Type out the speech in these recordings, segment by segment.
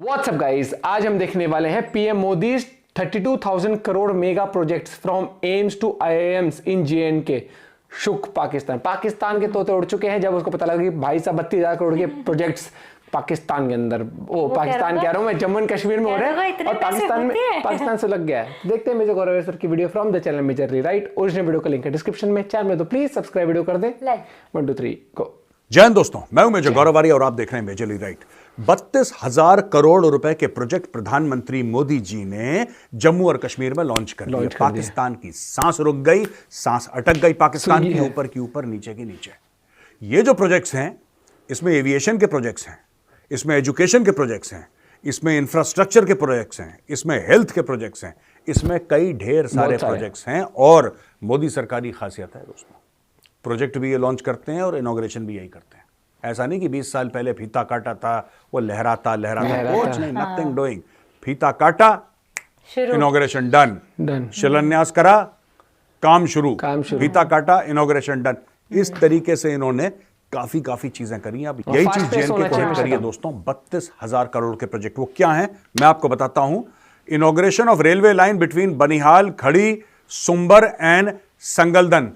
WhatsApp guys, आज हम देखने वाले हैं PM Modi 32,000 crore mega projects from AIIMS to IIMs in J and K. शुक पाकिस्तान के तोते उड़ चुके हैं जब उसको पता लगा कि भाई साहब 32,000 करोड़ के प्रोजेक्ट्स पाकिस्तान के अंदर, पाकिस्तान कह रहा हूं मैं, जम्मू एंड कश्मीर में हो रहे हैं और पाकिस्तान से लग गया है। देखते हैं मेजर गौरव सर की video from the channel majorly right. Original video का लिंक है डिस्क्रिप्शन में, चैनल में तो प्लीज सब्सक्राइब वीडियो कर दें। 1 2 3 गो। जय हिंद दोस्तों, मैं हूं मेजर गौरव और आप देख रहे हैं मेजरली राइट। 32,000 करोड़ रुपए के प्रोजेक्ट प्रधानमंत्री मोदी जी ने जम्मू और कश्मीर में लॉन्च कर दिया। पाकिस्तान की सांस रुक गई, सांस अटक गई पाकिस्तान की, ऊपर की ऊपर, नीचे की नीचे। ये जो प्रोजेक्ट्स हैं, इसमें एविएशन के प्रोजेक्ट्स हैं, इसमें एजुकेशन के प्रोजेक्ट्स हैं, इसमें इंफ्रास्ट्रक्चर के प्रोजेक्ट्स हैं, इसमें हेल्थ के प्रोजेक्ट्स हैं, इसमें कई ढेर सारे प्रोजेक्ट्स हैं। और मोदी सरकार की खासियत है दोस्तों, प्रोजेक्ट भी ये लॉन्च करते हैं और इनॉग्रेशन भी यही करते हैं। ऐसा नहीं कि 20 साल पहले फीता काटा था, वो लहराता कुछ नहीं, नथिंग डूइंग। फीता काटा, इनॉग्रेशन डन, शिलान्यास करा, काम शुरू। फीता काटा, इनॉग्रेशन डन। इस तरीके से इन्होंने काफी चीजें करी हैं। अब यही चीज जेएनके को हिट करी है दोस्तों। 32,000 करोड़ के प्रोजेक्ट वो क्या है मैं आपको बताता हूं। Inauguration of railway line between Banihal, Khari, Sumber and Sangaldan.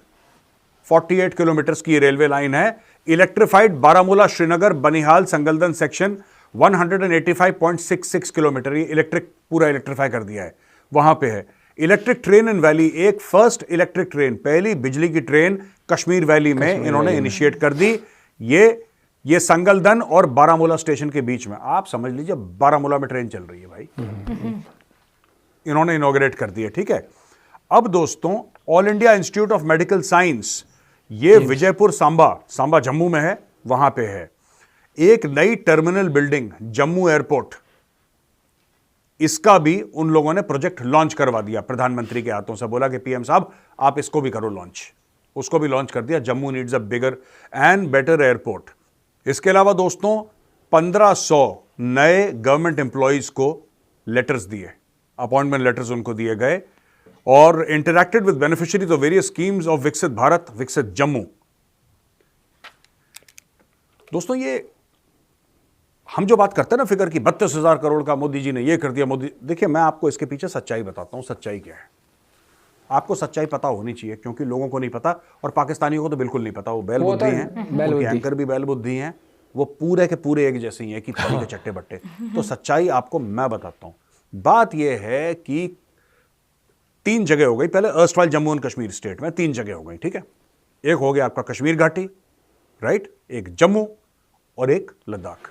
48 kilometre की रेलवे लाइन है। Electrified Baramulla Srinagar Banihal Sangaldan section 185.66 kilometre, ये इलेक्ट्रिक पूरा इलेक्ट्रीफाई कर दिया है। वहां पे है इलेक्ट्रिक ट्रेन इन वैली, एक फर्स्ट इलेक्ट्रिक ट्रेन, पहली बिजली की ट्रेन कश्मीर वैली में इन्होंने इनिशिएट कर दी। ये संगलदन और बारामूला स्टेशन के बीच में, आप समझ लीजिए बारामूला में ट्रेन चल रही है भाई। इन्होंने इनॉग्रेट कर दिया, ठीक है। अब दोस्तों, all India institute of medical science, ये विजयपुर सांबा जम्मू में है, वहां पे है। एक नई टर्मिनल बिल्डिंग जम्मू एयरपोर्ट, इसका भी उन लोगों ने प्रोजेक्ट लॉन्च करवा दिया प्रधानमंत्री के हाथों से। बोला कि पीएम साहब आप इसको भी करो लॉन्च, उसको भी लॉन्च कर दिया। Jammu needs a bigger and better airport. इसके अलावा दोस्तों 1500 नए गवर्नमेंट एम्प्लॉइज को लेटर्स दिए, अपॉइंटमेंट लेटर्स उनको दिए गए। और interacted with beneficiaries of various schemes of विकसित भारत, विकसित जम्मू। दोस्तों, ये हम जो बात करते हैं ना फिगर की, 32,000 करोड़ का मोदी जी ने ये कर दिया। मोदी, देखिए मैं आपको इसके पीछे सच्चाई बताता हूं। सच्चाई क्या है, आपको सच्चाई पता होनी चाहिए, क्योंकि लोगों को नहीं पता और पाकिस्तानियों को तो बिल्कुल नहीं पता। वो बैल बुद्धि हैं, एंकर भी बैल बुद्धि हैं, वो पूरे के पूरे एक जैसे ही है कि थाली के चट्टे बट्टे। तो सच्चाई आपको मैं बताता हूं। बात यह है कि 3 जगह हो गई, पहले erstwhile Jammu and Kashmir state में 3 जगह हो गई, ठीक है। एक हो गया आपका कश्मीर घाटी, राइट, एक जम्मू और एक लद्दाख।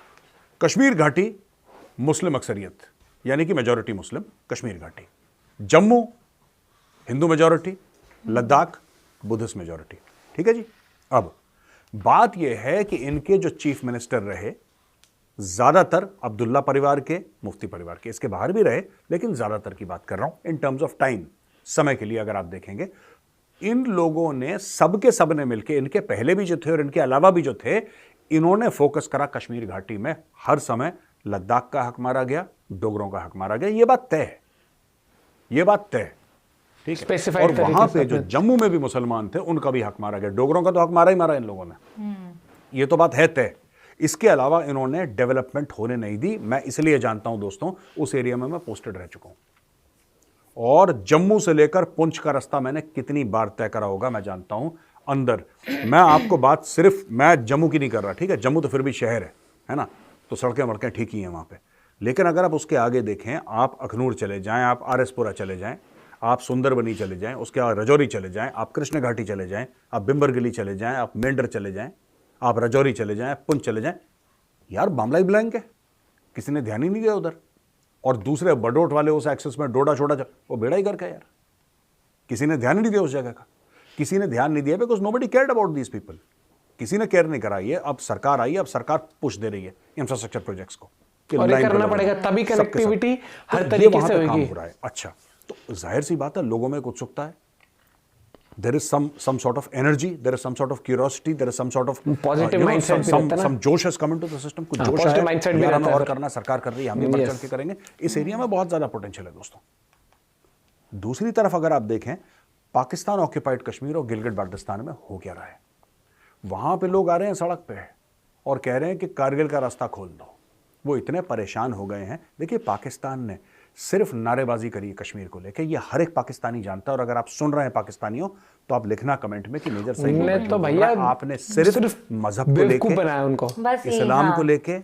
कश्मीर घाटी मुस्लिम अक्सरियत, यानी कि मेजॉरिटी मुस्लिम कश्मीर घाटी। Jammu Hindu majority, Ladakh Buddhist majority, ठीक है जी। अब बात यह है कि इनके जो चीफ मिनिस्टर रहे, ज्यादातर अब्दुल्ला परिवार के, मुफ्ती परिवार के, इसके बाहर भी रहे, लेकिन ज्यादातर की बात कर रहा हूं इन टर्म्स ऑफ टाइम, समय के लिए। अगर आप देखेंगे, इन लोगों ने सबके सब ने मिलकर, इनके पहले भी जो थे और इनके अलावा भी जो थे, इन्होंने फोकस करा कश्मीर घाटी में। हर समय लद्दाख का हक मारा गया, डोगरों का हक मारा गया। ये बात तय है, ये बात तय है, ठीक है। और वहां पे जो जम्मू में भी मुसलमान थे, उनका भी हक मारा गया। डोगरों का तो हक मारा ही मारा इन लोगों ने, ये तो बात है तय। इसके अलावा इन्होंने डेवलपमेंट होने नहीं दी। मैं इसलिए जानता हूं दोस्तों, उस एरिया में मैं पोस्टेड रह चुका हूं, और जम्मू से लेकर पुंछ का रास्ता मैंने कितनी बार तय करा होगा मैं जानता हूं अंदर। मैं आपको बात सिर्फ मैं जम्मू की नहीं कर रहा, ठीक है। जम्मू तो फिर भी शहर है ना, तो सड़कें वड़कें ठीक ही हैं वहां पे। लेकिन अगर आप उसके आगे देखें, आप अखनूर चले जाएं, आप आरएसपुरा चले जाएं, आप सुंदरबनी चले जाएं, उसके बाद रजौरी चले जाएं, आप कृष्ण घाटी चले जाएं, आप बिम्बरगिली चले जाएं, आप मेंढर चले जाएं, आप रजौरी चले जाएं, पुंछ चले जाएं, यार मामला ही ब्लैंक है, किसी ने ध्यान ही नहीं दिया उधर। और दूसरे बडोट वाले उस एक्सेस में डोडा छोड़ा, वो बेड़ा ही करके यार, किसी ने ध्यान ही नहीं दिया उस जगह का। किसी ने ध्यान नहीं दिया because nobody cared about these people. किसी ने केयर नहीं करा। ये अब सरकार आई है, अब सरकार पुश दे रही है इंफ्रास्ट्रक्चर प्रोजेक्ट्स को, और ये करना पड़ेगा, तभी कनेक्टिविटी हर तरीके से होगी। अच्छा, तो जाहिर सी बात है, लोगों में उत्सुकता है। There is some sort of energy, there is some sort of curiosity, there is some sort of positive mindset, some जोश has come into the system। कुछ जोश है, यार हमें और करना, सरकार कर रही है, हम भी बढ़ चढ़ के करेंगे। इस एरिया में बहुत ज्यादा पोटेंशियल है दोस्तों। दूसरी तरफ अगर आप देखें, पाकिस्तान ऑक्यूपाइड कश्मीर और गिलगिट बाल्टिस्तान में हो क्या रहा है। वहां पे लोग आ रहे हैं सड़क पे और कह रहे हैं कि कारगिल का रास्ता खोल दो। वो इतने परेशान हो गए हैं। देखिए पाकिस्तान ने सिर्फ नारेबाजी करी है कश्मीर को लेकर, ये हर एक पाकिस्तानी जानता है। और अगर आप सुन रहे हैं पाकिस्तानियों तो आप लिखना कमेंट में कि मेजर सही बोल रहा है, उनने जो तो बोल भैया रहा है। आपने सिर्फ मजहब को बेवकूफ लेके, बनाया उनको, बस यही, इस्लाम हाँ। को लेके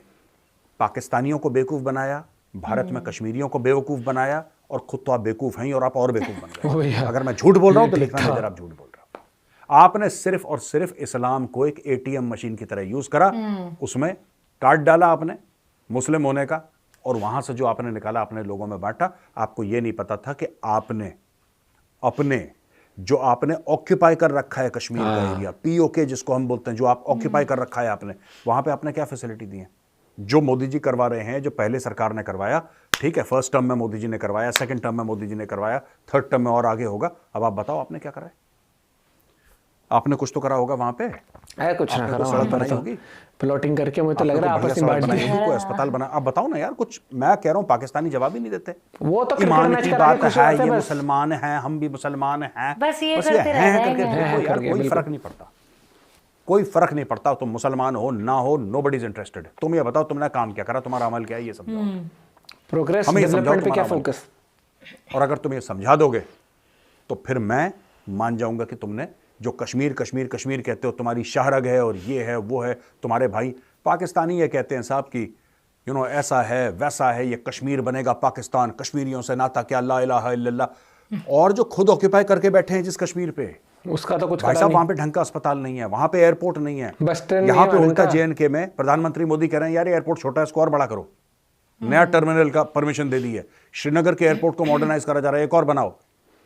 पाकिस्तानियों को बेवकूफ बनाया, भारत में कश्मीरियों को बेवकूफ बनाया, और खुद तो आप बेवकूफ हैं ही, और आप और बेवकूफ बन ओ गए। भैया, अगर मैं झूठ बोल रहा हूं तो ये लिखना ठीक था। मेजर आप झूठ बोल रहे हो। आपने सिर्फ और सिर्फ इस्लाम को एक एटीएम मशीन की तरह यूज करा, उसमें कार्ड डाला आपने मुस्लिम होने का, और वहां से जो आपने निकाला अपने लोगों में बांटा। आपको यह नहीं पता था कि आपने अपने जो आपने ऑक्यूपाई कर रखा है कश्मीर का एरिया, पीओके जिसको हम बोलते हैं, जो आप ऑक्यूपाई कर रखा है आपने, वहां पे आपने क्या फैसिलिटी दी है? जो मोदी जी करवा रहे हैं, जो पहले सरकार ने करवाया, ठीक है, फर्स्ट टर्म में मोदी जी ने करवाया, सेकंड टर्म में मोदी जी ने करवाया, थर्ड टर्म में और आगे होगा। अब आप बताओ आपने क्या करा है? आपने कुछ तो करा होगा वहां पे, कुछ ना आपने करो, कोई सड़क बनाई होगी, प्लॉटिंग करके मुझे तो लग आपने रहा है कोई आपस बढ़िया में सड़क बांट बनाई दी। होगी, कोई अस्पताल बना। आप बताओ ना यार कुछ। मैं कह रहा हूं पाकिस्तानी जवाब ही नहीं देते। वो तो क्रिकेट ईमान मैच की करा बात के खुश है, होते ये बस। मुसलमान हैं, हम भी मुसलमान हैं, बस ये हैं करते रह करके जाएंगे। देखो यार, करके, कोई बिल्कुल। फर्क नहीं पड़ता, कोई फर्क नहीं पड़ता। तुम मुसलमान हो ना हो, नोबडी इज इंटरेस्टेड। तुम ये बताओ तुमने काम क्या करा, तुम्हारा अमल क्या है, ये समझाओ। प्रोग्रेस हमें ये समझाओ डेवलपमेंट पे क्या तुम्हारा अमल। फोकस? और अगर तुम ये समझा दोगे तो फिर मैं मान जाऊंगा कि तुमने जो कश्मीर कश्मीर कश्मीर कहते हो, तुम्हारी शाहरग है और ये है वो है। तुम्हारे भाई पाकिस्तानी ये कहते हैं साहब कि ऐसा है वैसा है, ये कश्मीर बनेगा पाकिस्तान, कश्मीरियों से नाता क्या, ला इलाहा इल्लल्लाह। और जो खुद ऑक्यूपाई करके बैठे हैं जिस कश्मीर पे, उसका तो कुछ भाई करा साहब नहीं। वहां पे ढंग का अस्पताल नहीं है, वहां पे एयरपोर्ट नहीं है, बस ट्रेन यहाँ नहीं पे है उल्टा उनका। जेएनके में प्रधानमंत्री मोदी कह रहे हैं यार ये एयरपोर्ट छोटा है, इसको और बड़ा करो। नया टर्मिनल का परमिशन दे दी है। श्रीनगर के एयरपोर्ट को मॉडर्नाइज करा जा रहा है, एक और बनाओ,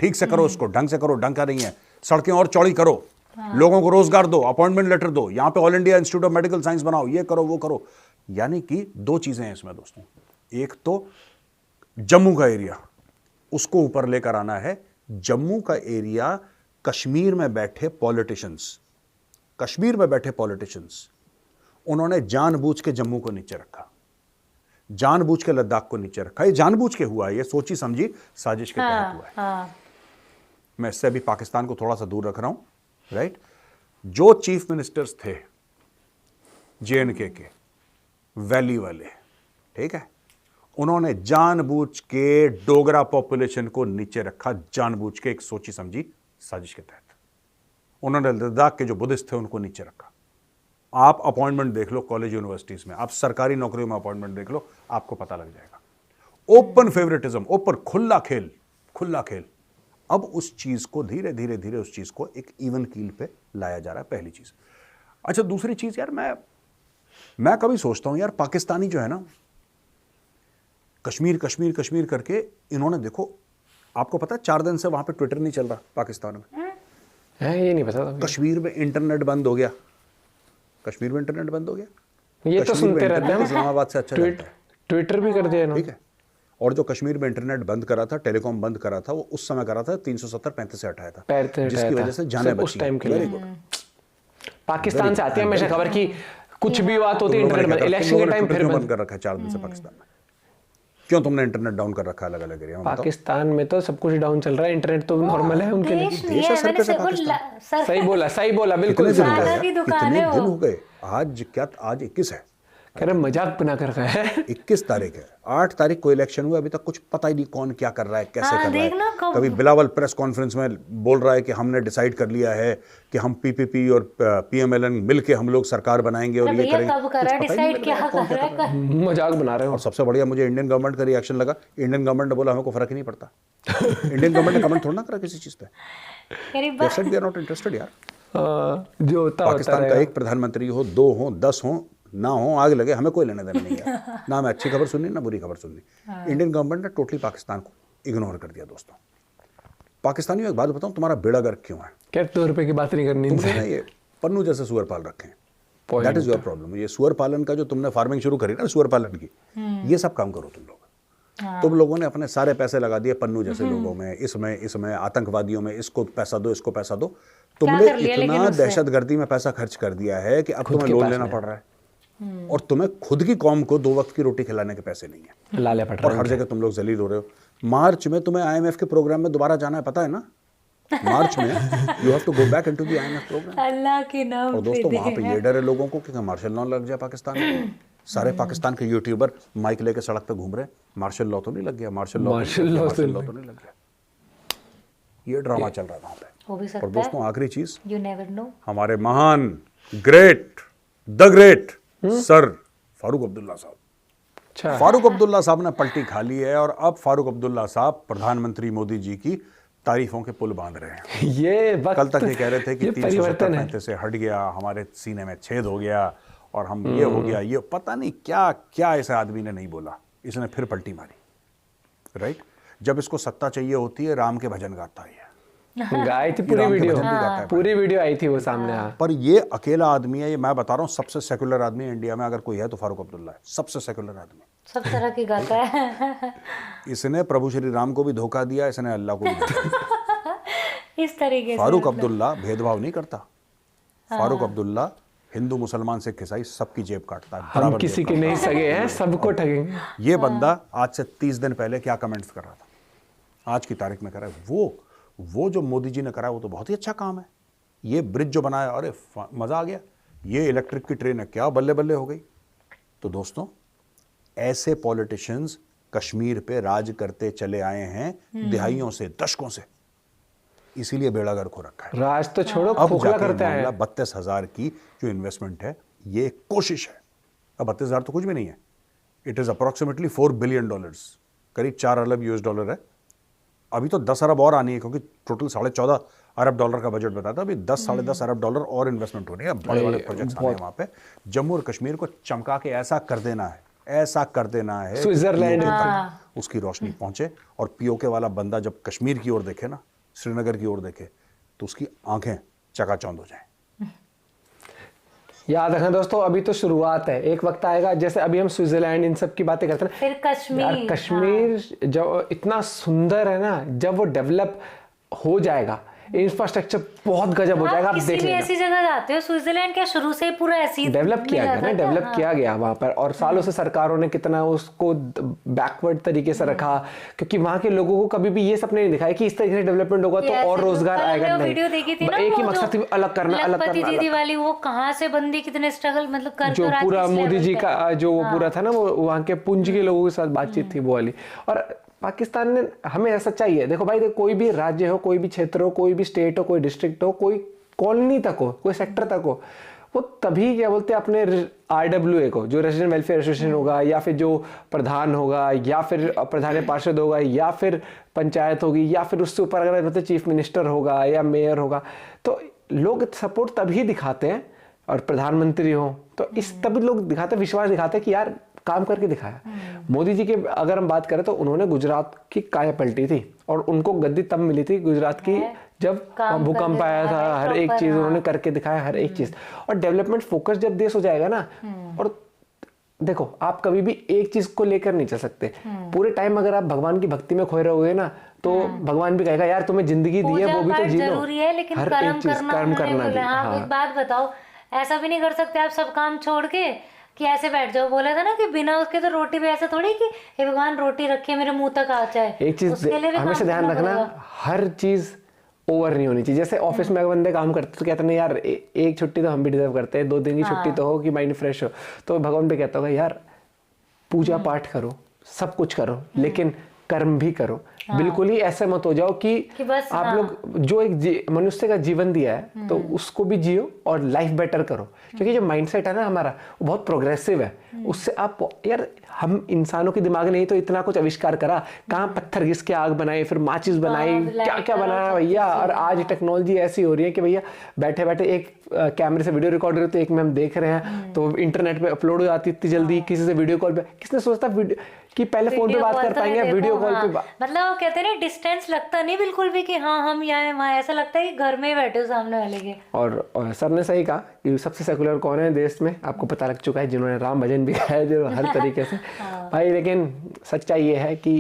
ठीक से करो उसको, ढंग से करो, ढंग का नहीं है। सड़कें और चौड़ी करो, लोगों को रोजगार दो, अपॉइंटमेंट लेटर दो, यहाँ पे all India institute of medical science बनाओ, ये करो वो करो। यानी कि दो चीजें हैं इसमें दोस्तों, एक तो जम्मू का एरिया उसको ऊपर लेकर आना है। जम्मू का एरिया कश्मीर में बैठे पॉलिटिशियंस, कश्मीर में बैठे पॉलिटिशियंस, उन्होंने जानबूझ के जम्मू को नीचे रखा, जानबूझ के लद्दाख को नीचे रखा। ये जानबूझ के हुआ है, ये सोची समझी साजिश के तहत हुआ है। हाँ। मैं इससे अभी पाकिस्तान को थोड़ा सा दूर रख रहा हूं, राइट। जो चीफ मिनिस्टर्स थे जेएनके के, वैली वाले, ठीक है, उन्होंने जानबूझ के डोगरा पॉपुलेशन को नीचे रखा, जानबूझ के, एक सोची समझी साजिश के तहत। उन्होंने लद्दाख के जो बुद्धिस्ट थे उनको नीचे रखा। आप अपॉइंटमेंट देख लो कॉलेज यूनिवर्सिटीज में, आप सरकारी नौकरियों में अपॉइंटमेंट देख लो, आपको पता लग जाएगा। ओपन फेवरेटिज्म, ओपन, खुला खेल, खुला खेल। अब उस चीज को धीरे धीरे धीरे उस चीज को एक इवन कील पे लाया जा रहा है, पहली चीज। अच्छा, दूसरी चीज यार, मैं कभी सोचता हूं यार, पाकिस्तानी जो है ना, कश्मीर कश्मीर कश्मीर करके इन्होंने, देखो आपको पता है 4 दिन से वहां पे ट्विटर नहीं चल रहा पाकिस्तान में। है, ये नहीं पता था। कश्मीर में इंटरनेट बंद हो गया, कश्मीर में इंटरनेट बंद हो गया। ये तो कश्मीर में सुनते रहते हैं इंटरनेट ना। इस्लामाबाद से अच्छा चलता है, ट्विटर भी कर दिया इन्होंने। ठीक है। और जो कश्मीर में इंटरनेट बंद करा था, टेलीकॉम बंद करा था, वो उस समय करा था 370-35 से हटाया था, जिसकी वजह से जाने उस बची। टाइम के वेरी लिए गुड। पाकिस्तान से आती है हमेशा खबर की कुछ भी बात होती है इंटरनेट में, इलेक्शन के टाइम फिर बंद बंद। कर रखा है 4 दिन से पाकिस्तान में। क्यों तुमने इंटरनेट डाउन कर रखा है अलग अलग एरिया में? बताओ। पाकिस्तान में तो सब कुछ डाउन चल रहा है, इंटरनेट तो नॉर्मल है उनके लिए। देश देश नहीं है है, सर मैंने कैसे से- वो पाकिस्तान? सही बोला बिल्कुल। कितने दिन हो गए सरकार की यार? दुकान कितने है वो। दिन हो गए? आज क्या, आज 21 है, कह रहे मजाक बना कर रखा है। 21 तारीख है, 8 तारीख को इलेक्शन हुआ, अभी तक कुछ पता ही नहीं कौन क्या कर रहा है, कैसे हाँ, कर रहा देखना है। कब- कभी बिलावल प्रेस कॉन्फ्रेंस में बोल रहा है कि हमने डिसाइड कर लिया है कि हम पीपीपी और पीएमएलएन मिलके हम लोग सरकार बनाएंगे और ये भैया करेंगे। कब करा कुछ पता ही नहीं डिसाइड, लग क्या रहा है कौन कर क्या रहा कर रहा है। है? मजाक बना रहे हो। और सबसे बढ़िया मुझे इंडियन गवर्नमेंट का रिएक्शन लगा। इंडियन गवर्नमेंट ने बोला हमें को फर्क ही नहीं पड़ता। इंडियन गवर्नमेंट ने कमेंट थोड़ा ना करा किसी चीज पे, अरे they said we are not interested यार। जो होता पाकिस्तान का रहेगा। एक प्रधानमंत्री हो, 2 हो, 10 हो, ना हो, आग लगे, हमें कोई लेने देना नहीं है। ना हमें अच्छी खबर सुननी, ना बुरी खबर सुननी। इंडियन गवर्नमेंट ने टोटली पाकिस्तान को इग्नोर कर दिया। दोस्तों, पाकिस्तानियों एक बात बताऊं, तुम्हारा बेड़ा गर्क क्यों है? क्या 2 रुपए की बात नहीं करनी तुमने इनसे। ना ये पन्नू जैसे सुअर पाल रखे हैं, Point. That is your problem. ये सुअर पालन का जो तुमने फार्मिंग शुरू करी ना, सुअर पालन की, ये सब काम करो तुम लोग। तुम लोगों ने अपने सारे पैसे लगा दिए पन्नू जैसे लोगों में, इसमें आतंकवादियों में, इसको पैसा दो, इसको पैसा दो। तुमने कर लिया लेकिन इतना उससे? दहशतगर्दी में पैसा खर्च कर दिया है कि अब तुम्हें के लोन पास लेना में। पड़ रहा है, और तुम्हें खुद की कौम को 2 वक्त की रोटी खिलाने के पैसे नहीं है, लाले पट और रहा हर जगह तुम लोग जलील हो रहे हो। मार्च में तुम्हें आईएमएफ के प्रोग्राम में दोबारा जाना है, पता है ना? मार्च में you have to go back into the IMF programme. अल्लाह के नाम और पे दोस्तों, वहां दे पे ये डर है लोगों को कि मार्शल लॉ लग जाए पाकिस्तान में, सारे पाकिस्तान के यूट्यूबर माइक लेके सड़क पे घूम रहे हैं, मार्शल लॉ तो नहीं लग गया, मार्शल लॉ तो नहीं लग गया। ये ड्रामा चल रहा था वहां पे। हो भी सकता और दोस्तों आखिरी चीज, यू नेवर नो। हमारे महान great the great sir Farooq Abdullah साहब, अच्छा, फारूक अब्दुल्ला साहब ने पलटी खा ली है और अब फारूक अब्दुल्ला साहब प्रधानमंत्री मोदी जी की तारीफों के पुल बांध रहे हैं। ये वक्त, कल तक ये कह रहे थे कि ये 370 से हट गया, हमारे सीने में छेद हो गया और हम ये हो गया, ये पता नहीं क्या क्या ऐसे आदमी ने नहीं बोला, इसने फिर पलटी मारी। राइट, जब इसको सत्ता चाहिए होती है राम के भजन गाता है, गाई थी पूरी राम के वीडियो, भजन भी गाता है। पूरी वीडियो आई थी वो सामने। हाँ, पर ये अकेला आदमी है, ये मैं बता रहा हूँ सबसे सेकुलर आदमी इंडिया में अगर कोई है तो फारूक अब्दुल्ला है, सबसे सेकुलर आदमी। सब तरह की गाता है। इसने प्रभु श्री राम को भी धोखा दिया, इसने अल्लाह को भी धोखा दिया। इस तरीके से फारूक अब्दुल्ला भेदभाव नहीं करता। फारूक अब्दुल्ला हिंदू मुसलमान सिख ईसाई सबकी जेब काटता है, हम बराबर किसी जेब के काटता नहीं सगे हैं, सबको ठगेंगे। है। ये बंदा आज से 30 दिन पहले क्या कमेंट्स कर रहा था, आज की तारीख में कर रहा है वो जो मोदी जी ने करा वो तो बहुत ही अच्छा काम है। ये ब्रिज जो बनाया, अरे मजा आ गया, ये इलेक्ट्रिक की ट्रेन है, क्या बल्ले बल्ले हो गई। तो दोस्तों ऐसे पॉलिटिशियंस कश्मीर पे राज करते चले आए हैं दिहाइयों से, दशकों से, इसीलिए बेड़ा गर्क हो रखा है। राज तो छोड़ो, अब खोखला जाके करते मामला हैं। 32,000 की जो इन्वेस्टमेंट है, ये कोशिश है। अब 32,000 तो कुछ भी नहीं है, इट इज अप्रोक्सीमेटली $4 बिलियन, करीब $4 अरब US है। अभी तो 10 अरब और आनी है, क्योंकि टोटल $14.5 अरब का बजट बताया था। अभी 10-10.5 अरब डॉलर और इन्वेस्टमेंट होनी है, बड़े बड़े प्रोजेक्ट्स आने हैं वहाँ पे। जम्मू और कश्मीर को चमका के ऐसा कर देना है, ऐसा कर देना है, स्विट्जरलैंड तक उसकी रोशनी पहुंचे और पीओके वाला बंदा जब कश्मीर की ओर देखे ना, श्रीनगर की ओर देखे, तो उसकी आंखें चकाचौंध हो जाएं। याद रखना दोस्तों, अभी तो शुरुआत है, एक वक्त आएगा, जैसे अभी हम स्विट्जरलैंड इन सब की बातें करते हैं, फिर कश्मीर। यार कश्मीर जो इतना सुंदर है ना, जब वो डेवलप हो जाएगा, इंफ्रास्ट्रक्चर बहुत गजब हो जाएगा। आप किसी देख भी लेना, ऐसी जगह जाते हो, स्विट्जरलैंड क्या शुरू से ही पूरा ऐसी डेवलप किया गया ना, मिला था डेवलप क्या? किया गया वहां पर, और सालों से सरकारों ने कितना उसको बैकवर्ड तरीके से रखा, क्योंकि वहां के लोगों को कभी भी ये सपने नहीं दिखाया कि इस तरीके से डेवलपमेंट होगा तो और रोजगार आएगा। नहीं, वीडियो देखी थी ना, एक ही वो मकसद जो थी, अलग करना, अलग लखपति करना, दीदी वाली, वो कहाँ से बंदी कितने स्ट्रगल मतलब कर जो आज पूरा किस मोदी लेवल जी पे। का जो वो पूरा था ना, वो वहाँ के पूंज के लोगों के साथ बातचीत थी वो वाली। और पाकिस्तान ने हमें ऐसा चाहिए, देखो भाई, देखो कोई भी राज्य हो, कोई भी क्षेत्र हो, कोई भी स्टेट हो, कोई डिस्ट्रिक्ट हो, कोई कॉलोनी तक हो, कोई सेक्टर तक हो, वो तभी क्या बोलते हैं अपने RWA को, जो रेजिडेंट वेलफेयर एसोसिएशन होगा, या फिर जो प्रधान होगा, या फिर प्रधान पार्षद होगा, या फिर पंचायत होगी, या फिर उससे ऊपर अगर बोलते चीफ मिनिस्टर होगा या मेयर होगा, तो लोग सपोर्ट तभी दिखाते हैं। और प्रधानमंत्री हो तो इस तभी लोग दिखाते, विश्वास दिखाते कि यार काम करके दिखाया। मोदी जी के अगर हम बात करें तो उन्होंने गुजरात की काया पलटी थी, और उनको गद्दी तब मिली थी गुजरात की जब भूकंप आया था। हर एक चीज उन्होंने करके दिखाया, हर एक चीज। और डेवलपमेंट फोकस जब देश हो जाएगा ना, और देखो आप कभी भी एक चीज को लेकर नहीं चल सकते पूरे टाइम। अगर आप भगवान की भक्ति में खोए रहोगे ना, तो भगवान भी कहेगा यार तुम्हें जिंदगी दी है, वो भी तो जी लो। जरूरी है, लेकिन हर कर्म एक चीज करना, कर्म करना भी। हाँ, एक बात बताओ, ऐसा भी नहीं कर सकते आप सब काम छोड़ के कि ऐसे बैठ जाओ। बोला था ना कि बिना उसके तो रोटी भी, ऐसा थोड़ी कि हे भगवान रोटी रखिए मेरे मुंह तक आ जाए। एक चीज हमेशा ध्यान रखना, हर चीज ओवर नहीं होनी चाहिए। जैसे ऑफिस में अगर बंदे काम करते तो कहते हैं यार एक छुट्टी तो हम भी डिजर्व करते हैं, 2 दिन की छुट्टी तो हो कि माइंड फ्रेश हो। तो भगवान भी कहता होगा यार पूजा पाठ करो, सब कुछ करो, लेकिन कर्म भी करो। बिल्कुल ही ऐसे मत हो जाओ कि बस आप लोग जो एक मनुष्य का जीवन दिया है तो उसको भी जियो और लाइफ बेटर करो। क्योंकि जो माइंडसेट है ना हमारा, वो बहुत प्रोग्रेसिव है। उससे आप यार, हम इंसानों के दिमाग ने ही तो इतना कुछ आविष्कार करा, कहाँ पत्थर घिस के आग बनाई, फिर माचिस बनाई, क्या क्या बनाया भैया। और आज टेक्नोलॉजी ऐसी हो रही है कि भैया बैठे बैठे एक कैमरे से वीडियो रिकॉर्ड करते, एक में हम देख रहे हैं तो इंटरनेट पे अपलोड हो जाती इतनी जल्दी। किसी से वीडियो कॉल पे, किसने सोचता कि पहले फोन पे बात कर पाएंगे, वीडियो कॉल पे मतलब वो कहते हैं ना, डिस्टेंस लगता नहीं बिल्कुल भी कि हाँ हम यहाँ हैं वहाँ, ऐसा लगता है कि घर में ही बैठे हो सामने वाले के। और सर ने सही कहा कि सबसे सेकुलर कौन है देश में, आपको पता लग चुका है, जिन्होंने राम भजन भी गाया जो हर तरीके से भाई। लेकिन सच्चाई ये है कि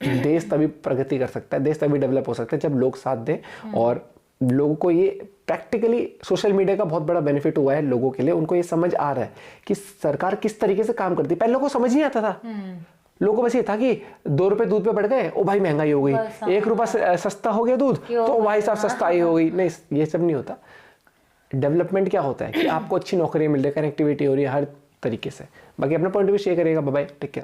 देश तभी प्रगति कर सकता है, देश तभी डेवलप हो सकता है जब लोग साथ दें। और लोगों को ये प्रैक्टिकली सोशल मीडिया का बहुत बड़ा बेनिफिट हुआ है लोगों के लिए। उनको ये समझ आ रहा है कि सरकार किस तरीके से काम करती है। पहले लोगों को समझ नहीं आता था, लोगों को बस ये था कि 2 रुपए दूध पे बढ़ गए, ओ भाई महंगाई हो गई, 1 रुपया सस्ता हो गया दूध तो भाई साहब सस्ताई हो गई। नहीं, ये सब नहीं होता। डेवलपमेंट क्या होता है कि आपको अच्छी नौकरियां मिल रही है, कनेक्टिविटी हो रही है, हर तरीके से। बाकी अपना पॉइंट भी शेयर करिएगा। Bye bye, take care.